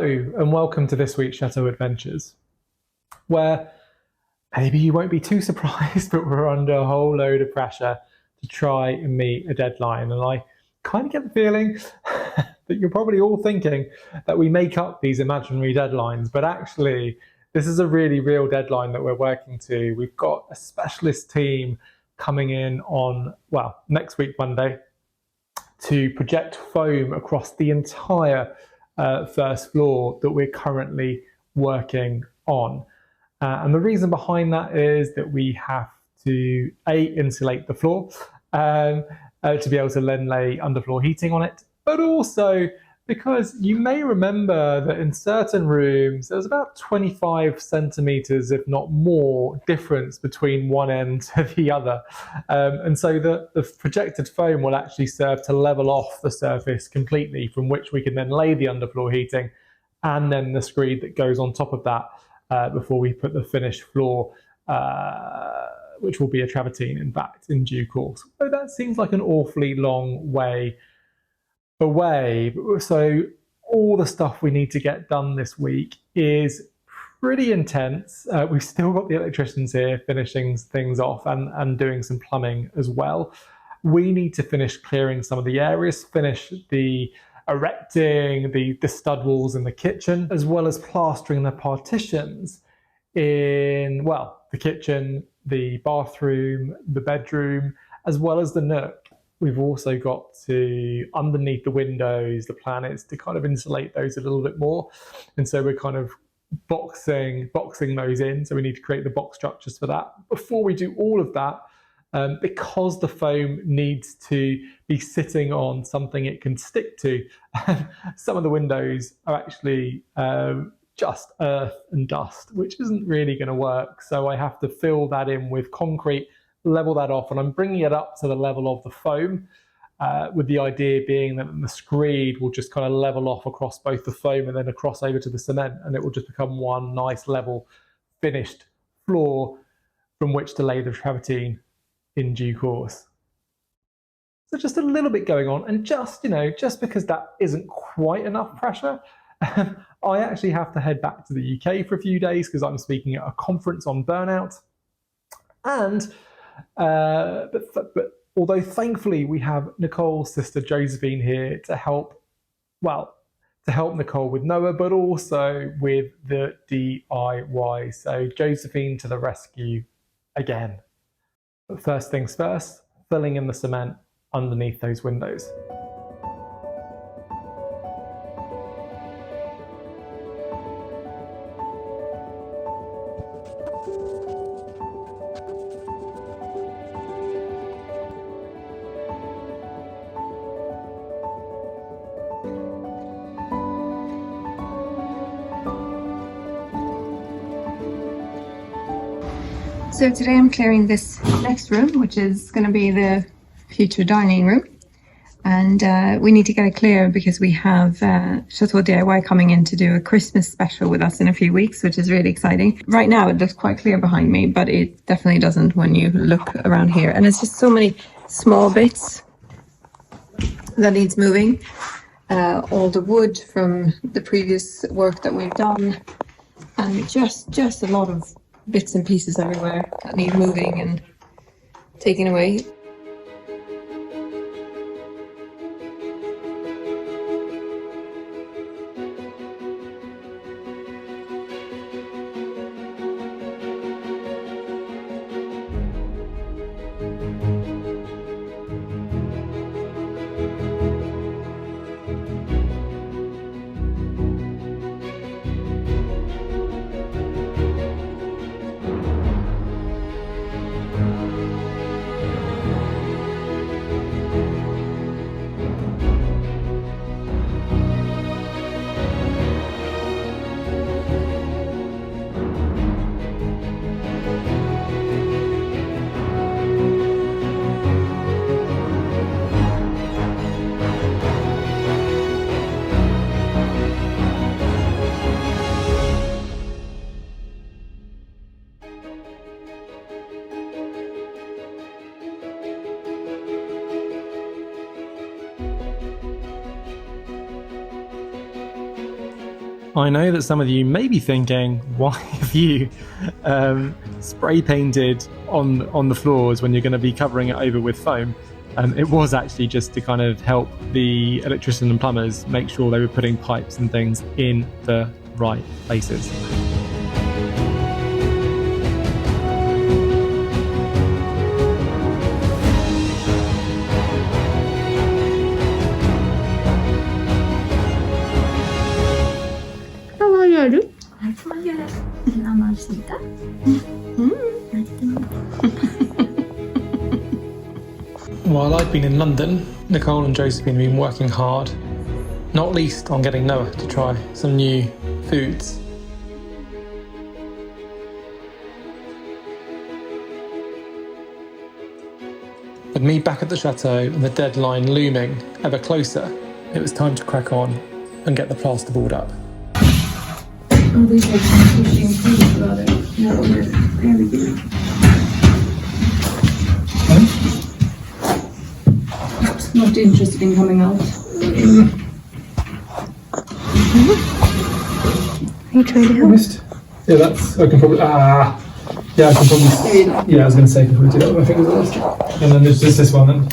Hello and welcome to this week's Chateau Adventures, where maybe you won't be too surprised, but we're under a whole load of pressure to try and meet a deadline. And I kind of get the feeling that you're probably all thinking that we make up these imaginary deadlines, but actually this is a really real deadline that we're working to. We've got a specialist team coming in on, next week, Monday, to project foam across the entire first floor that we're currently working on. And the reason behind that is that we have to insulate the floor to be able to then lay underfloor heating on it, but also because you may remember that in certain rooms there's about 25 centimeters, if not more, difference between one end to the other. And so the projected foam will actually serve to level off the surface completely, from which we can then lay the underfloor heating and then the screed that goes on top of that before we put the finished floor, which will be a travertine, in fact, in due course. So that seems like an awfully long way away. So all the stuff we need to get done this week is pretty intense. We've still got the electricians here finishing things off and doing some plumbing as well. We need to finish clearing some of the areas, finish the erecting the stud walls in the kitchen, as well as plastering the partitions in, the kitchen, the bathroom, the bedroom, as well as the nook. We've also got to, underneath the windows, the plan is to kind of insulate those a little bit more. And so we're kind of boxing those in. So we need to create the box structures for that. Before we do all of that, because the foam needs to be sitting on something it can stick to, some of the windows are actually just earth and dust, which isn't really going to work. So I have to fill that in with concrete, level that off, and I'm bringing it up to the level of the foam, with the idea being that the screed will just kind of level off across both the foam and then across over to the cement, and it will just become one nice level finished floor from which to lay the travertine in due course. So just a little bit going on, and just because that isn't quite enough pressure, I actually have to head back to the UK for a few days because I'm speaking at a conference on burnout. And but although thankfully we have Nicole's sister Josephine here to help Nicole with Noah, but also with the DIY. So Josephine to the rescue again. But first things first, filling in the cement underneath those windows. So today I'm clearing this next room, which is going to be the future dining room. And we need to get it clear because we have Chateau DIY coming in to do a Christmas special with us in a few weeks, which is really exciting. Right now it looks quite clear behind me, but it definitely doesn't when you look around here. And it's just so many small bits that needs moving. All the wood from the previous work that we've done, and just a lot of bits and pieces everywhere that need moving and taking away. I know that some of you may be thinking, why have you spray painted on the floors when you're going to be covering it over with foam? It was actually just to kind of help the electricians and plumbers make sure they were putting pipes and things in the right places. While I've been in London, Nicole and Josephine have been working hard, not least on getting Noah to try some new foods. With me back at the chateau and the deadline looming ever closer, it was time to crack on and get the plasterboard up. Oh, these are some interesting things about it. That was very good. Not interested in coming out. Are you trying to help? Yeah, that's. I can probably. Yeah, I can probably. Yeah, I was going to say I can probably do that with my fingers first. And then there's just this one then.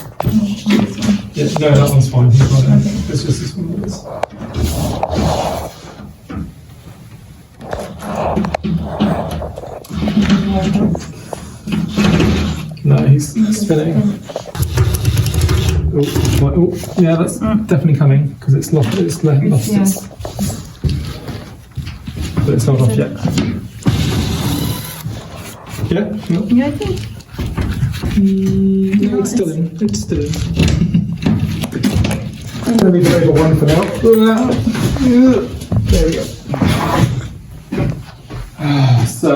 Yeah, no, that one's fine. It's just this one. No, he's spinning. Oh, yeah, that's definitely coming because it's lost. It's lost. Yeah. But it's not off yet. Yeah. No. Yeah, I think. No, it's still in. It's still in. I'm going to leave it over one for now. There we go. So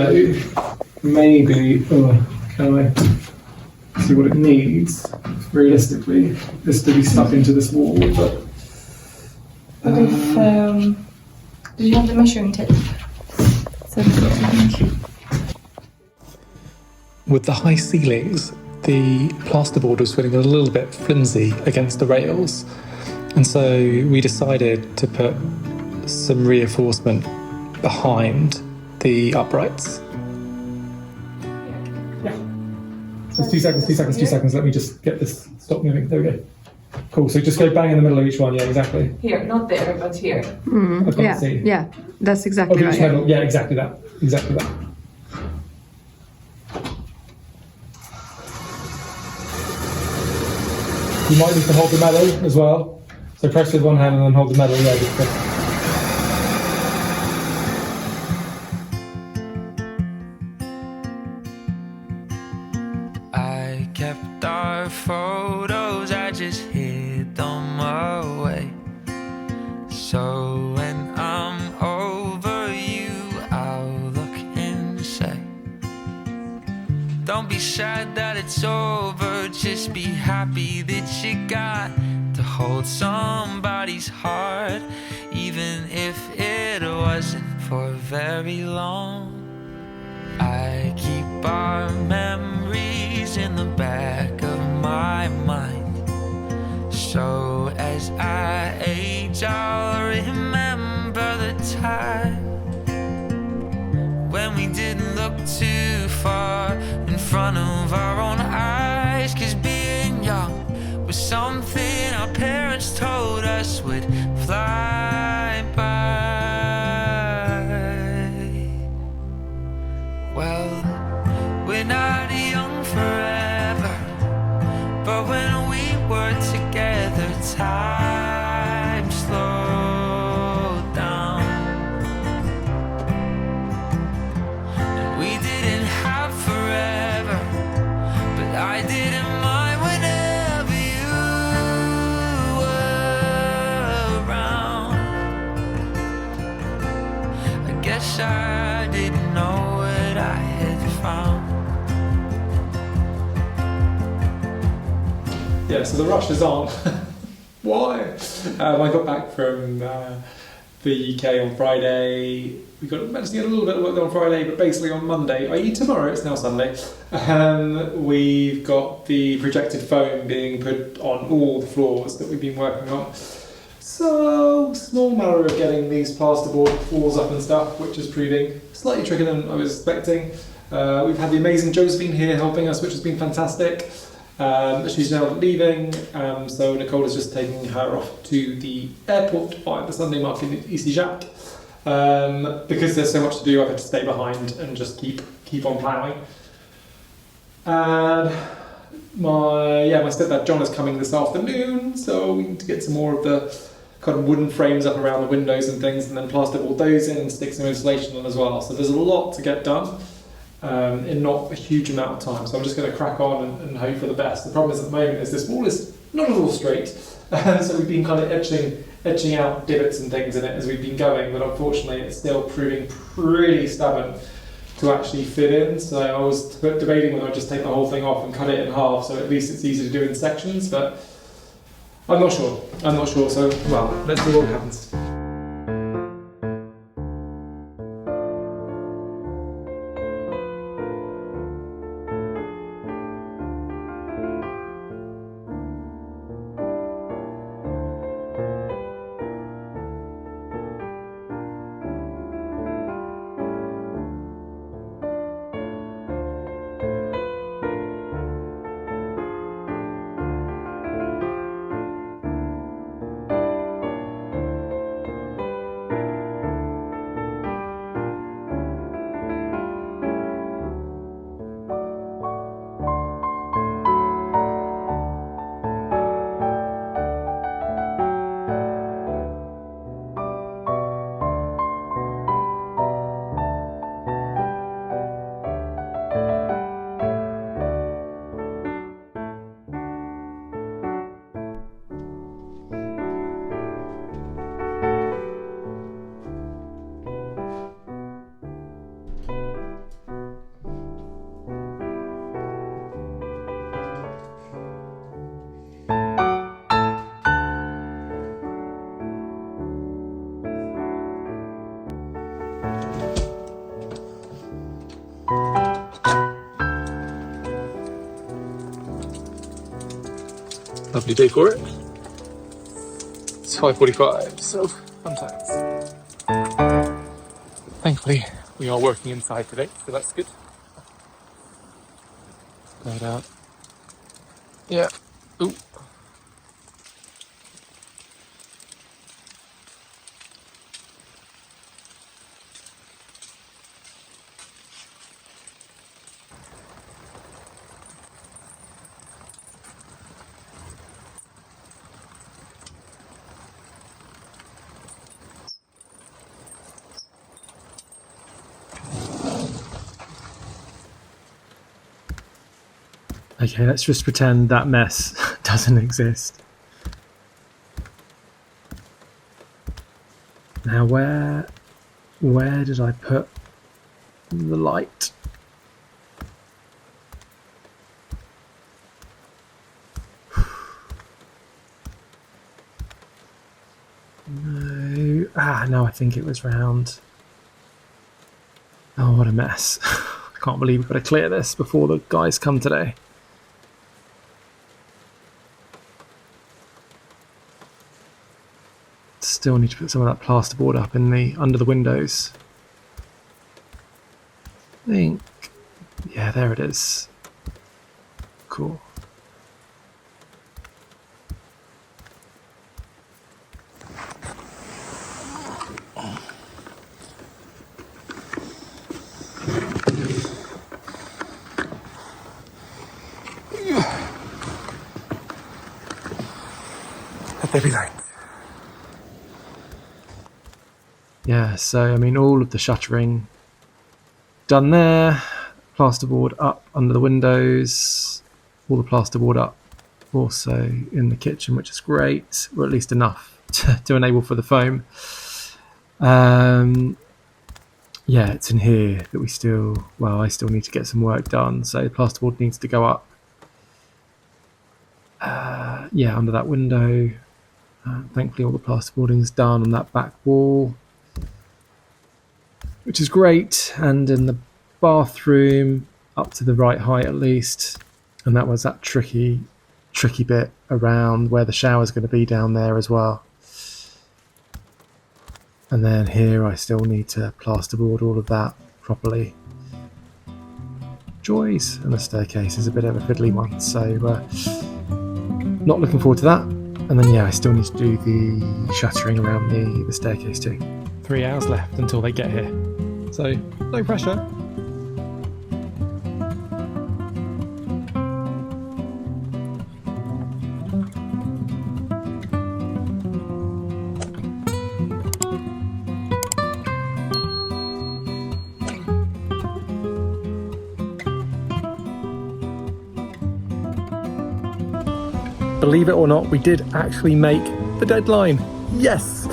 maybe. Can I see what it needs? Realistically, this to be stuck into this wall, but. What if, did you have the measuring tape? With the high ceilings, the plasterboard was feeling a little bit flimsy against the rails, and so we decided to put some reinforcement behind the uprights. Just 2 seconds, let me just get this, stop moving, there we go. Cool, so just go bang in the middle of each one, yeah, exactly. Here, not there, but here. I can't see. Yeah, that's exactly right. Handle, yeah, exactly that. You might need to hold the metal as well. So press with one hand and then hold the metal, yeah, just press. I kept our photos, I just hid them away. So when I'm over you, I'll look and say, don't be sad that it's over, just be happy that you got to hold somebody's heart, even if it wasn't for very long. I keep our memories in the back of my mind, so as I age I'll remember the time when we didn't look too far in front of our own eyes, 'cause being young was something our parents told us would fly by. Well, we're not young forever, but when we were together, time slowed down. And we didn't have forever, but I didn't mind whenever you were around. I guess I didn't know what I had found. Yeah, so the rushes on. Why? I got back from the UK on Friday. We managed to get a little bit of work done on Friday, but basically on Monday, i.e. tomorrow, it's now Sunday, we've got the projected foam being put on all the floors that we've been working on. So, small matter of getting these plasterboard walls up and stuff, which is proving slightly trickier than I was expecting. We've had the amazing Josephine here helping us, which has been fantastic. She's now leaving, so Nicole is just taking her off to the airport by the Sunday market in EasyJet. Because there's so much to do, I've had to stay behind and just keep on ploughing. And my stepdad John is coming this afternoon, so we need to get some more of the kind of wooden frames up around the windows and things, and then plasterboard those in and stick some insulation on as well. So there's a lot to get done in not a huge amount of time. So I'm just going to crack on and hope for the best. The problem is at the moment is this wall is not at all straight, so we've been kind of etching out divots and things in it as we've been going, but unfortunately it's still proving pretty stubborn to actually fit in. So I was debating whether I'd just take the whole thing off and cut it in half, so at least it's easy to do in sections, but I'm not sure, so well, let's see what happens. Lovely day for it. It's 5:45, so fun times. Thankfully, we are working inside today, so that's good. But yeah. Ooh. Okay, let's just pretend that mess doesn't exist. Now where did I put the light? No. No, I think it was round. Oh, what a mess. I can't believe we've got to clear this before the guys come today. Still need to put some of that plasterboard up in the under the windows. I think, yeah, there it is. Cool. Let there be light. Yeah, so I mean, all of the shuttering done there, plasterboard up under the windows, all the plasterboard up also in the kitchen, which is great, or at least enough to enable for the foam. Yeah, it's in here that I still need to get some work done, so plasterboard needs to go up. Yeah, under that window. Thankfully all the plasterboarding's done on that back wall, which is great, and in the bathroom up to the right height at least, and that was that tricky bit around where the shower's going to be down there as well. And then here I still need to plasterboard all of that properly. Joys, and the staircase is a bit of a fiddly one, so not looking forward to that. And then yeah, I still need to do the shuttering around the staircase too. 3 hours left until they get here, so no pressure. Believe it or not, we did actually make the deadline. Yes,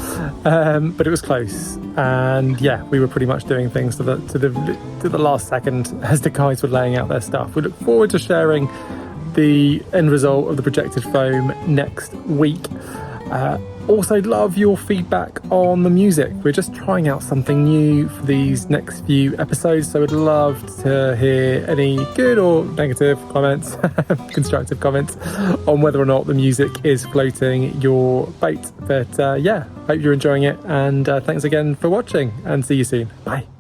but it was close, and yeah, we were pretty much doing things to the last second as the guys were laying out their stuff. We look forward to sharing the end result of the projected foam next week. Also love your feedback on the music. We're just trying out something new for these next few episodes, so we'd love to hear any good or negative comments, constructive comments on whether or not the music is floating your boat. But yeah, hope you're enjoying it, and thanks again for watching, and see you soon. Bye.